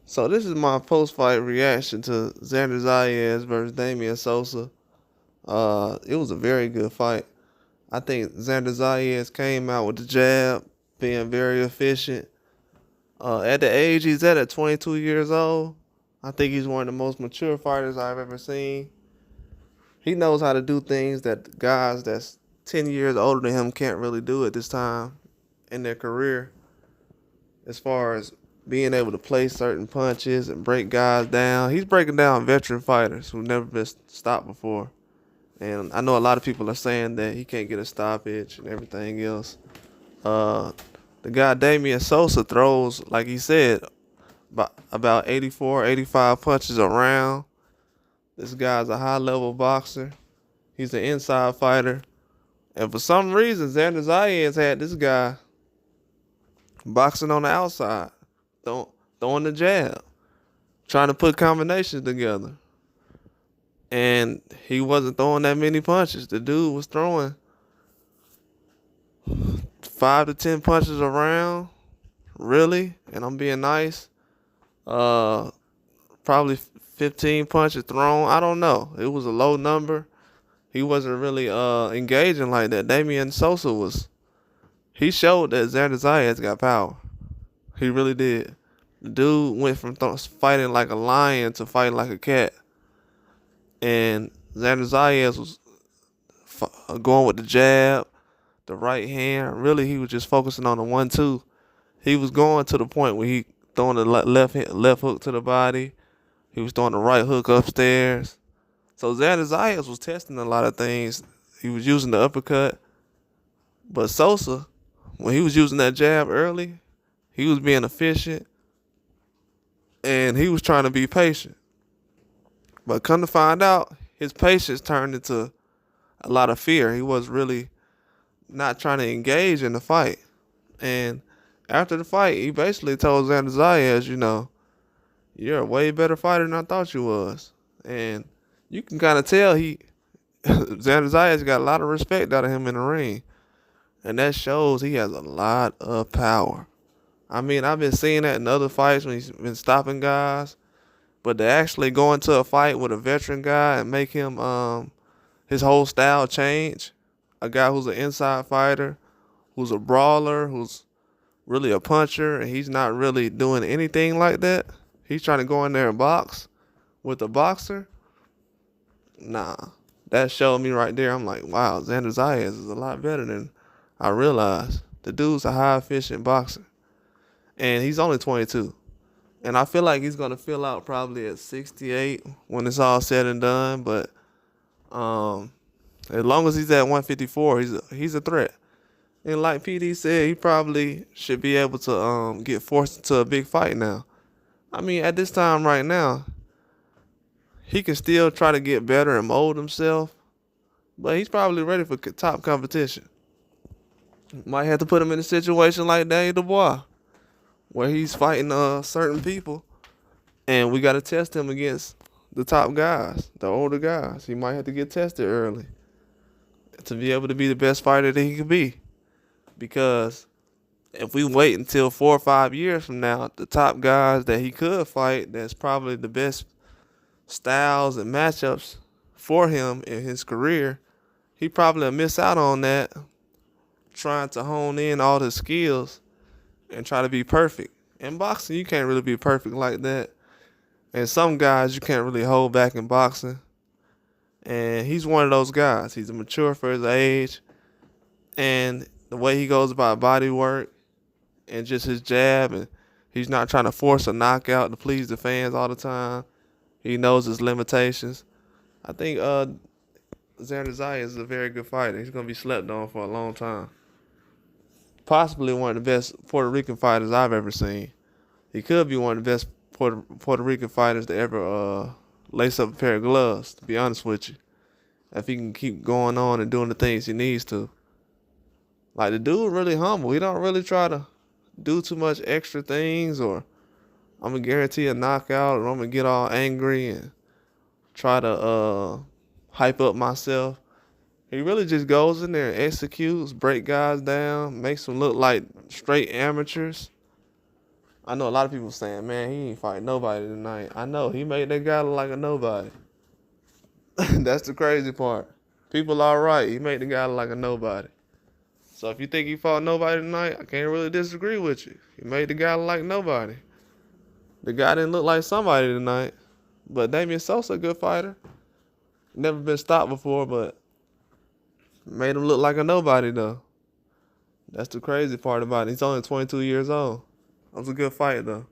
So this is my post-fight reaction to Xander Zayas versus Damian Sosa. It was a very good fight. I think Xander Zayas came out with the jab, being very efficient. At the age he's at 22 years old, I think he's one of the most mature fighters I've ever seen. He knows how to do things that guys that's 10 years older than him can't really do at this time in their career, as far as being able to play certain punches and break guys down. He's breaking down veteran fighters who've never been stopped before. And I know a lot of people are saying that he can't get a stoppage and everything else. Uh, the guy Damian Sosa throws, like he said, about 84, 85 punches around. This guy's a high-level boxer. He's an inside fighter. And for some reason, Xander Zayas had this guy boxing on the outside, throwing the jab, trying to put combinations together. And he wasn't throwing that many punches. The dude was throwing 5 to 10 punches around, really, and I'm being nice. Probably 15 punches thrown. I don't know. It was a low number. He wasn't really engaging like that. Damian Sosa was. He showed that Xander Zayas got power. He really did. The dude went from fighting like a lion to fighting like a cat. And Xander Zayas was going with the jab, the right hand. Really, he was just focusing on the 1-2. He was going to the point where he throwing the left hook to the body. He was throwing the right hook upstairs. So Xander Zayas was testing a lot of things. He was using the uppercut. But Sosa, when he was using that jab early, he was being efficient. And he was trying to be patient. But come to find out, his patience turned into a lot of fear. He was really not trying to engage in the fight. And after the fight, he basically told Xander Zayas, you're a way better fighter than I thought you was. And you can kind of tell Xander Zayas got a lot of respect out of him in the ring. And that shows he has a lot of power. I mean, I've been seeing that in other fights when he's been stopping guys. But to actually go into a fight with a veteran guy and make him his whole style change, a guy who's an inside fighter, who's a brawler, who's really a puncher, and he's not really doing anything like that. He's trying to go in there and box with a boxer. Nah, that showed me right there. I'm like, wow, Xander Zayas is a lot better than I realized. The dude's a high efficient boxer, and he's only 22. And I feel like he's going to fill out probably at 68 when it's all said and done. But as long as he's at 154, he's a threat. And like PD said, he probably should be able to get forced into a big fight now. I mean, at this time right now, he can still try to get better and mold himself. But he's probably ready for top competition. Might have to put him in a situation like Daniel Dubois, where he's fighting certain people, and we got to test him against the top guys, the older guys. He might have to get tested early to be able to be the best fighter that he could be. Because if we wait until 4 or 5 years from now, the top guys that he could fight, that's probably the best styles and matchups for him in his career, he probably will miss out on that, trying to hone in all his skills and try to be perfect. In boxing, you can't really be perfect like that. And some guys you can't really hold back in boxing. And he's one of those guys. He's mature for his age. And the way he goes about body work and just his jab, and he's not trying to force a knockout to please the fans all the time. He knows his limitations. I think Xander Zayas is a very good fighter. He's going to be slept on for a long time. Possibly one of the best Puerto Rican fighters I've ever seen. He could be one of the best Puerto Rican fighters to ever lace up a pair of gloves, to be honest with you. If he can keep going on and doing the things he needs to. Like, the dude really humble. He don't really try to do too much extra things, or I'm going to guarantee a knockout, or I'm going to get all angry and try to hype up myself. He really just goes in there and executes, break guys down, makes them look like straight amateurs. I know a lot of people saying, man, he ain't fight nobody tonight. I know, he made that guy look like a nobody. That's the crazy part. People are right. He made the guy look like a nobody. So if you think he fought nobody tonight, I can't really disagree with you. He made the guy look like nobody. The guy didn't look like somebody tonight. But Damian Sosa, a good fighter. Never been stopped before, but made him look like a nobody, though. That's the crazy part about it. He's only 22 years old. That was a good fight, though.